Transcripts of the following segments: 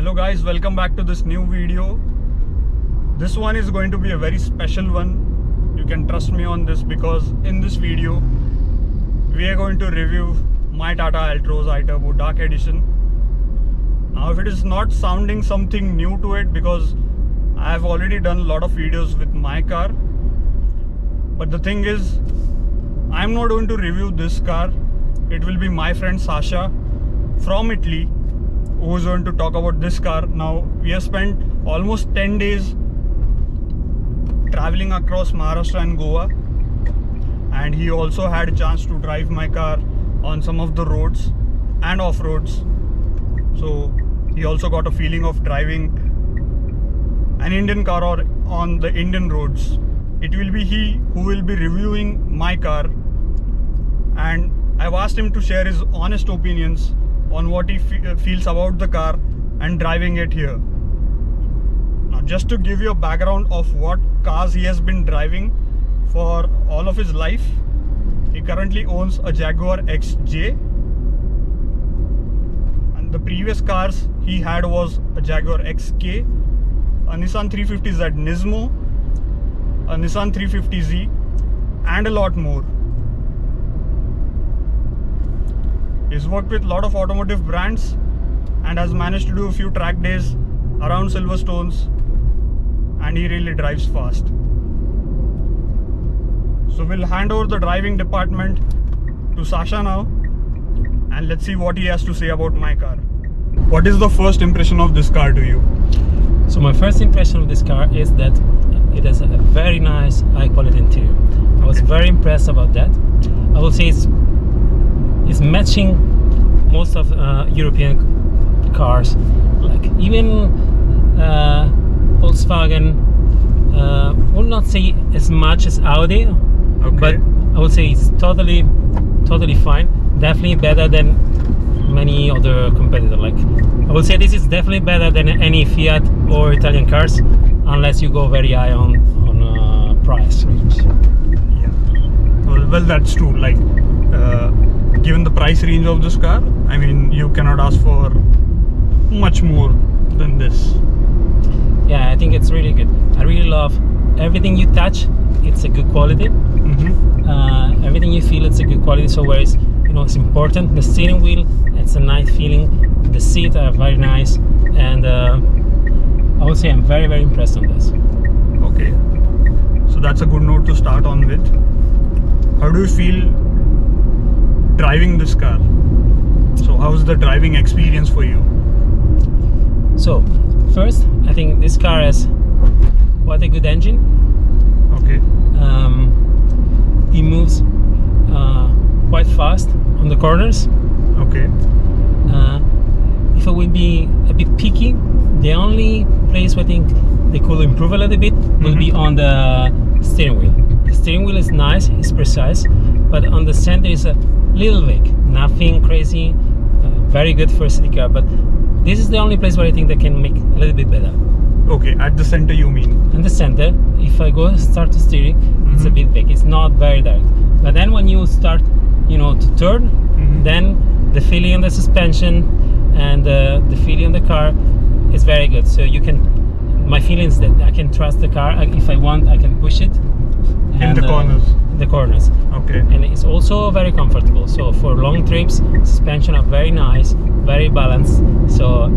Hello guys, welcome back to this new video. This one is going to be a very special one. You can trust me on this because in this video we are going to review my Tata Altroz iTurbo Dark Edition. Now if it is not sounding something new to it, because I have already done a lot of videos with my car, but the thing is I am not going to review this car. It will be my friend Sacha from Italy who is going to talk about this car. Now we have spent almost 10 days traveling across Maharashtra and Goa, and he also had a chance to drive my car on some of the roads and off roads, so he also got a feeling of driving an Indian car or on the Indian roads. It will be he who will be reviewing my car, and I've asked him to share his honest opinions on what he feels about the car and driving it here. Now just to give you a background of what cars he has been driving for all of his life, he currently owns a JaguarXJ, and the previous cars he had was a JaguarXK, a Nissan 350Z Nismo, a Nissan 350Z, and a lot more. He's worked with a lot of automotive brands and has managed to do a few track days around Silverstones, and he really drives fast. So we'll hand over the driving department to Sacha now, and let's see what he has to say about my car. What is the first impression of this car to you? So my first impression of this car is that it has a very nice high quality interior. I was very impressed about that. I will say it's matching most of European cars, like even Volkswagen. Will not say as much as Audi, but I would say it's totally fine. Definitely better than many other competitors. Like I would say this is definitely better than any Fiat or Italian cars, unless you go very high on price range. Yeah, well that's true. Like given the price range of this car, I mean, you cannot ask for much more than this. Yeah, I think it's really good. I really love everything you touch. It's a good quality. Everything you feel, it's a good quality. So whereas, it's important. The steering wheel, it's a nice feeling. The seats are very nice, and I would say I'm very, very impressed on this. Okay, so that's a good note to start on with. How do you feel driving this car? So how's the driving experience for you? So first, I think this car has quite a good engine. Okay. It moves quite fast on the corners. Okay. If I will be a bit picky, the only place where I think they could improve a little bit will be on the steering wheel. The steering wheel is nice, it's precise, but on the center is a little weak. Nothing crazy, very good for a city car, but this is the only place where I think they can make a little bit better. Okay, at the center you mean? In the center, if I go start to steering, it's a bit big. It's not very direct. But then when you start, to turn, then the feeling on the suspension and the feeling on the car is very good. So my feeling is that I can trust the car. If I want, I can push it. In the corners? In the corners. Okay. And it's also very comfortable. So for long trips, suspension are very nice, very balanced. So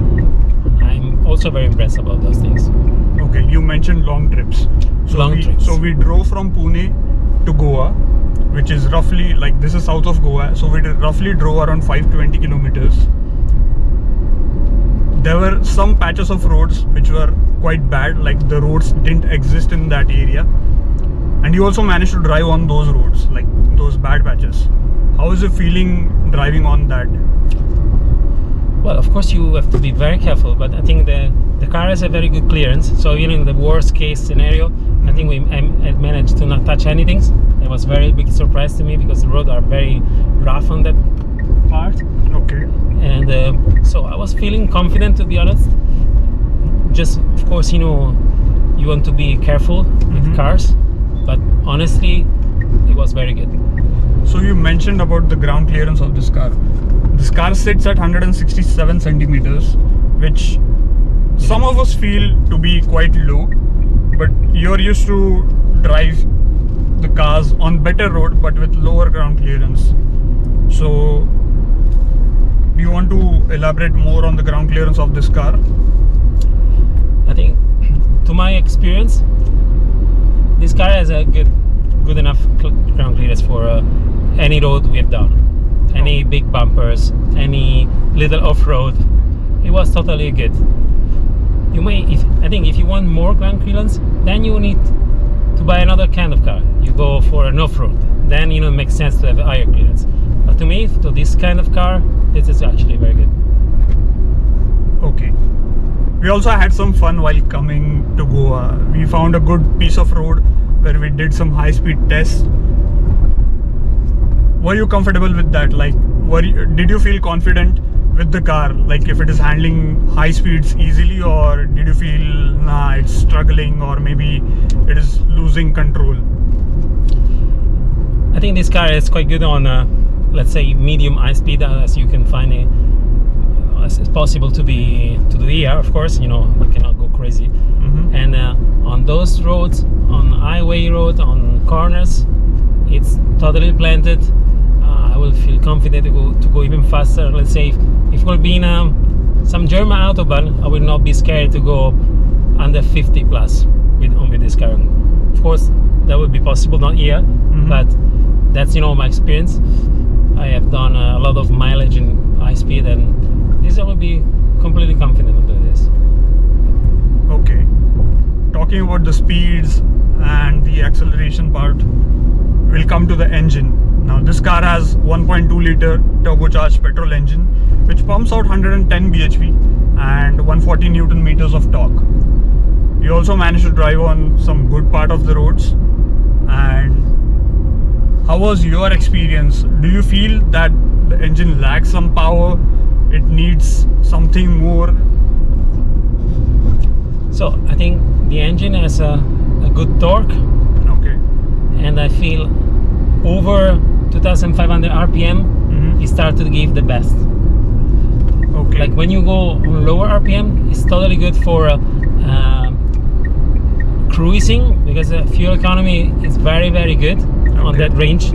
I'm also very impressed about those things. Okay, you mentioned long trips. So we drove from Pune to Goa, which is roughly, like, this is south of Goa, so we roughly drove around 520 kilometers. There were some patches of roads which were quite bad, like the roads didn't exist in that area, and you also managed to drive on those roads, like those bad patches. How is it feeling driving on that? Well, of course you have to be very careful, but I think the car has a very good clearance. So even in the worst case scenario, I think I managed to not touch anything. It was very big surprise to me because the roads are very rough on that part. Okay. And so I was feeling confident, to be honest. Just, of course, you want to be careful with cars, but honestly, it was very good. So you mentioned about the ground clearance of this car. This car sits at 167 centimeters, which some of us feel to be quite low, but you're used to drive the cars on better road but with lower ground clearance. So do you want to elaborate more on the ground clearance of this car? I think, to my experience, this car has a good enough ground clearance for any road we have done. Any big bumpers, any little off-road, it was totally good. You may, I think, if you want more ground clearance, then you need to buy another kind of car. You go for an off-road, then it makes sense to have a higher clearance. But to me, to this kind of car, this is actually very good. Okay. We also had some fun while coming to Goa. We found a good piece of road where we did some high-speed tests. Were you comfortable with that? Like, did you feel confident with the car? Like, if it is handling high speeds easily, or did you feel, nah, it's struggling, or maybe it is losing control? I think this car is quite good on, let's say, medium high speed, as you can find it. As possible to do here, of course. You cannot go crazy. And on those roads, on highway road, on corners, it's totally planted. I will feel confident to go even faster. Let's say if we'll be in some German autobahn, I will not be scared to go under 50 plus with this car. Of course, that would be possible, not here, but that's my experience. I have done a lot of mileage in high speed, and this I will be completely confident of doing this. Okay. Talking about the speeds and the acceleration part, we'll come to the engine. Now this car has 1.2 liter turbocharged petrol engine which pumps out 110 bhp and 140 Newton meters of torque. You also managed to drive on some good part of the roads. And how was your experience? Do you feel that the engine lacks some power? It needs something more? So I think the engine has a good torque. Okay. And I feel over 2500 RPM, it starts to give the best. Okay. Like when you go on lower RPM, it's totally good for cruising, because the fuel economy is very, very good on that range.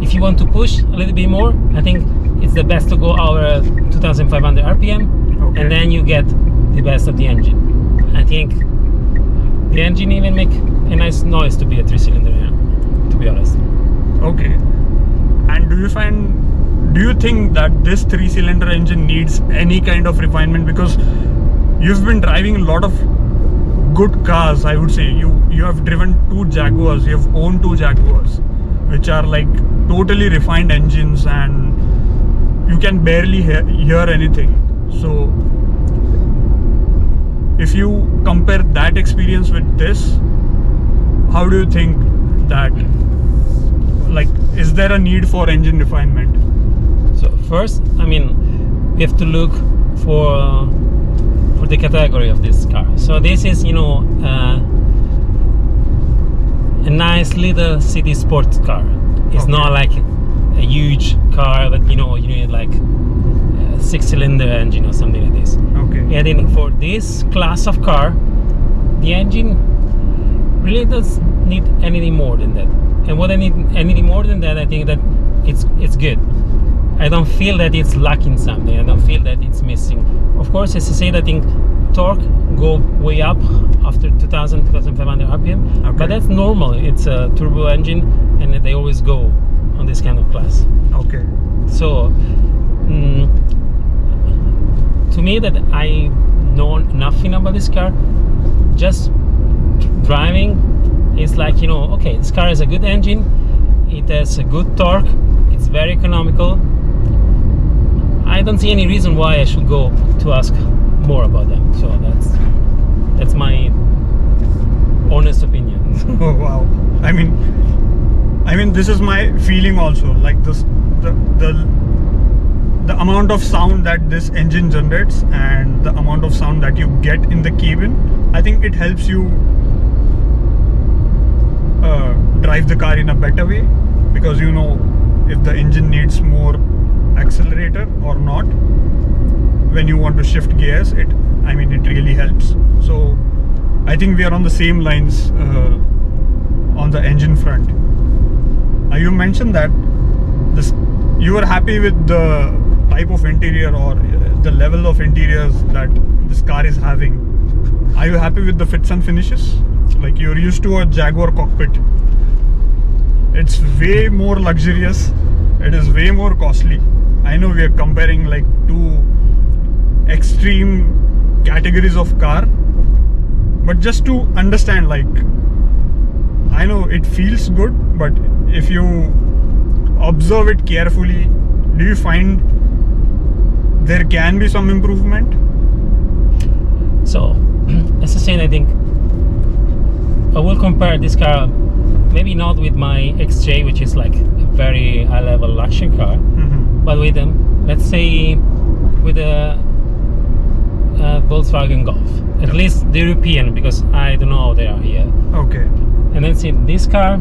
If you want to push a little bit more, I think it's the best to go over 2500 RPM, and then you get the best of the engine. I think the engine even make a nice noise to be a 3-cylinder, to be honest. Okay. And do you think that this 3-cylinder engine needs any kind of refinement? Because you've been driving a lot of good cars, I would say. You have driven 2 Jaguars, you have owned 2 Jaguars, which are like totally refined engines, and you can barely hear anything. So if you compare that experience with this, how do you think that, like, is there a need for engine refinement? So first, I mean, we have to look for the category of this car. So this is, a nice little city sports car. It's not like a huge car that you need like a 6-cylinder engine or something like this. Okay. I think for this class of car, the engine really doesn't need anything more than that. And what I need anything more than that, I think that it's good. I don't feel that it's lacking something. I don't feel that it's missing. Of course, as I said, I think torque go way up after 2500 RPM, but that's normal. It's a turbo engine, and they always go on this kind of class. Okay. So to me, that I know nothing about this car, just driving is like, okay, this car has a good engine, it has a good torque, it's very economical. I don't see any reason why I should go to ask more about them. So that's my honest opinion. Oh wow. I mean this is my feeling also. Like this, the amount of sound that this engine generates and the amount of sound that you get in the cabin, I think it helps you drive the car in a better way, because you know if the engine needs more accelerator or not when you want to shift gears. It really helps. I think we are on the same lines on the engine front. Now you mentioned that this, you are happy with the type of interior or the level of interiors that this car is having. Are you happy with the fits and finishes? Like, you're used to a Jaguar cockpit. It's way more luxurious. It is way more costly. I know we are comparing like two extreme categories of car, but just to understand, like, I know it feels good, but if you observe it carefully, do you find there can be some improvement? So, as I said, I think I will compare this car maybe not with my XJ, which is like a very high level luxury car, but with let's say with a Volkswagen Golf, at least the European, because I don't know how they are here. Okay. And then see this car,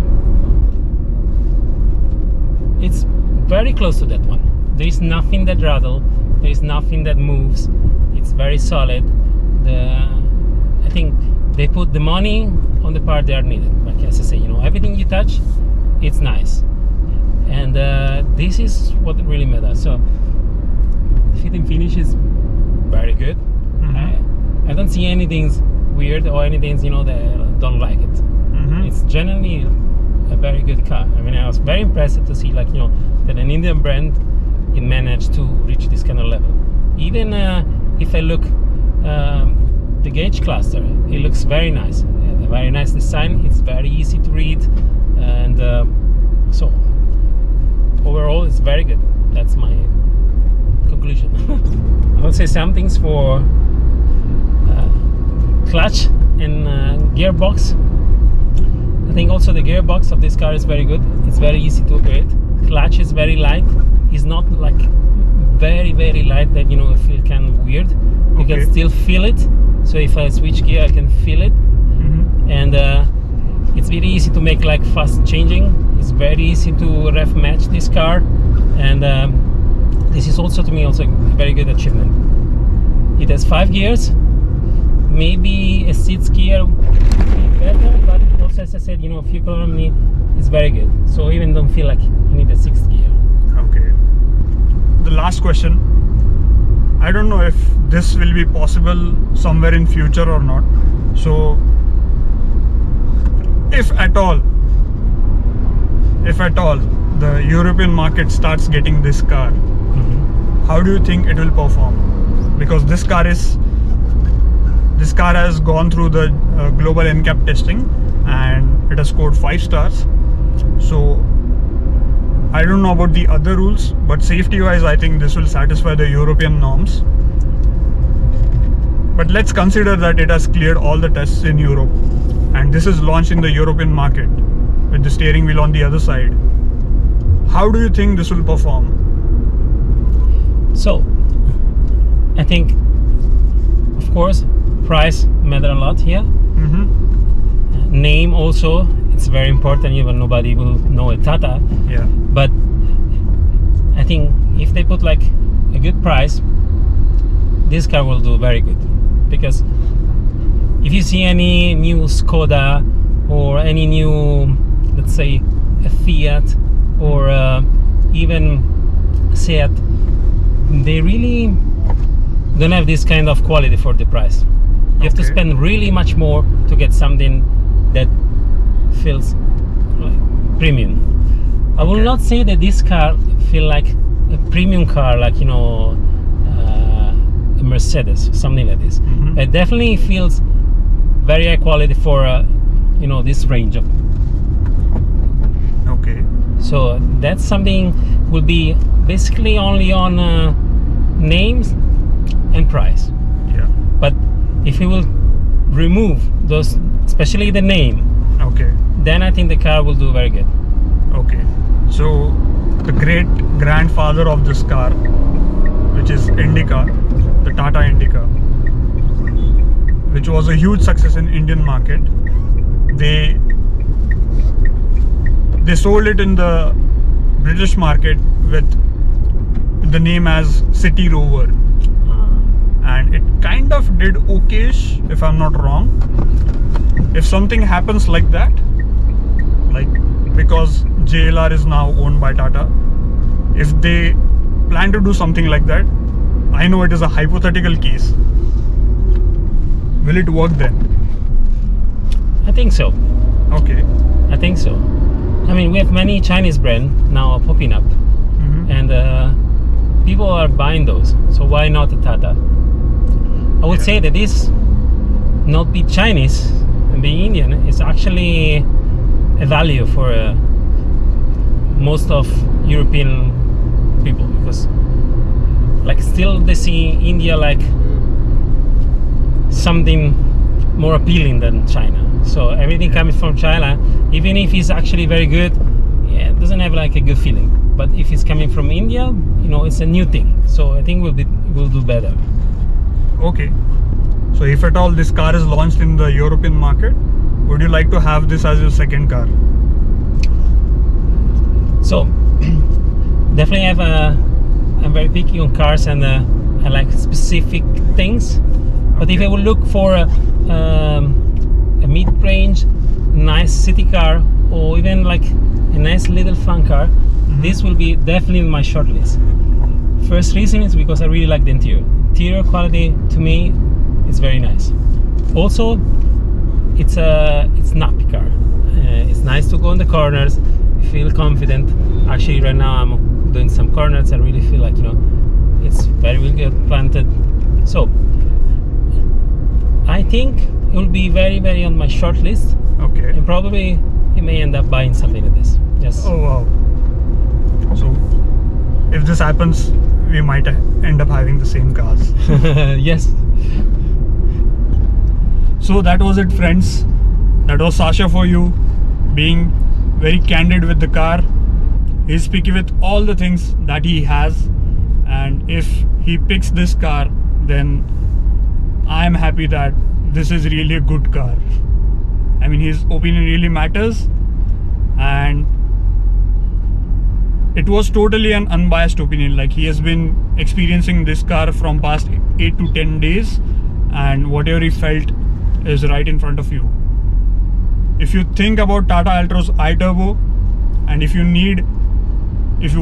it's very close to that one. There is nothing that rattles, there is nothing that moves. It's very solid. I think they put the money on the part they are needed. Like as I say, you know, everything you touch, it's nice. And this is what really matters. So the fit and finish is very good. I don't see anything weird or anything, you know, that I don't like it. It's generally a very good car. I mean, I was very impressed to see, like, you know, that an Indian brand, it managed to reach this kind of level. Even if I look the gauge cluster, it looks very nice. A very nice design. It's very easy to read, and so overall, it's very good. That's my conclusion. I would say some things for clutch and gearbox. I think also the gearbox of this car is very good. It's very easy to operate. Clutch is very light. It's not like very light that, you know, I feel kind of weird. You can still feel it. So if I switch gear, I can feel it. And it's very easy to make like fast changing. It's very easy to ref match this car. And this is also, to me, also a very good achievement. It has 5 gears. Maybe a 6th gear would be better, but also, as I said, you know, fuel economy is very good. So even don't feel like you need a 6th gear. Okay. The last question. I don't know if this will be possible somewhere in future or not. So, if at all, the European market starts getting this car, how do you think it will perform? Because this car has gone through the global NCAP testing and it has scored 5 stars. So I don't know about the other rules, but safety wise, I think this will satisfy the European norms. But let's consider that it has cleared all the tests in Europe and this is launched in the European market with the steering wheel on the other side. How do you think this will perform? So I think, of course, price matter a lot here. Name also, it's very important. Even nobody will know a Tata. Yeah. But I think if they put like a good price, this car will do very good. Because if you see any new Skoda or any new, let's say, a Fiat or even Seat, they really don't have this kind of quality for the price. You have to spend really much more to get something that feels like premium. I will not say that this car feel like a premium car, like, you know, a Mercedes, something like this. It definitely feels very high quality for you know, this range of. Okay. So that's something will be basically only on names and price. Yeah. But if you will remove those, especially the name, then I think the car will do very good. Okay. So the great grandfather of this car, which is Indica, the Tata Indica, which was a huge success in Indian market, they sold it in the British market with the name as City Rover. And it kind of did okayish, if I'm not wrong. if something happens like that, like because JLR is now owned by Tata, if they plan to do something like that, I know it is a hypothetical case, will it work then? I think so. Okay. I think so. I mean, we have many Chinese brands now popping up, and people are buying those. So why not a Tata? I would say that this not be Chinese and being Indian is actually a value for most of European people, because like still they see India like something more appealing than China. So everything coming from China, even if it's actually very good, yeah, it doesn't have like a good feeling. But if it's coming from India, you know, it's a new thing. So I think we'll do better. Okay. So if at all this car is launched in the European market, would you like to have this as your second car? So definitely I'm very picky on cars, and I like specific things. But if I would look for a mid-range, nice city car, or even like a nice little fun car, this will be definitely in my short list. First reason is because I really like the interior. Interior quality to me is very nice. Also, it's nappy car. It's nice to go in the corners, feel confident. Actually, right now I'm doing some corners. I really feel like, you know, it's very, really good planted. So I think it will be very, very on my short list. Okay. And probably you may end up buying something like this. Just Oh wow. So if this happens, we might end up having the same cars. yes. So that was it, friends. That was Sacha for you, being very candid with the car. He's picky with all the things that he has, and if he picks this car, then I'm happy that this is really a good car. I mean, his opinion really matters, and it was totally an unbiased opinion. Like, he has been experiencing this car from past 8 to 10 days, and whatever he felt is right in front of you. If you think about Tata Altroz iTurbo, and if you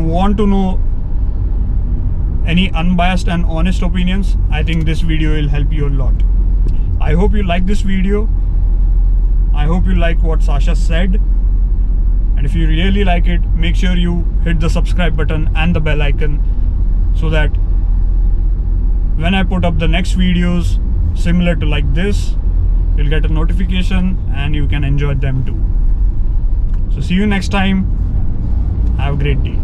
want to know any unbiased and honest opinions, I think this video will help you a lot. I hope you like this video. I hope you like what Sacha said. And if you really like it, make sure you hit the subscribe button and the bell icon, so that when I put up the next videos similar to like this, you'll get a notification and you can enjoy them too. So see you next time. Have a great day.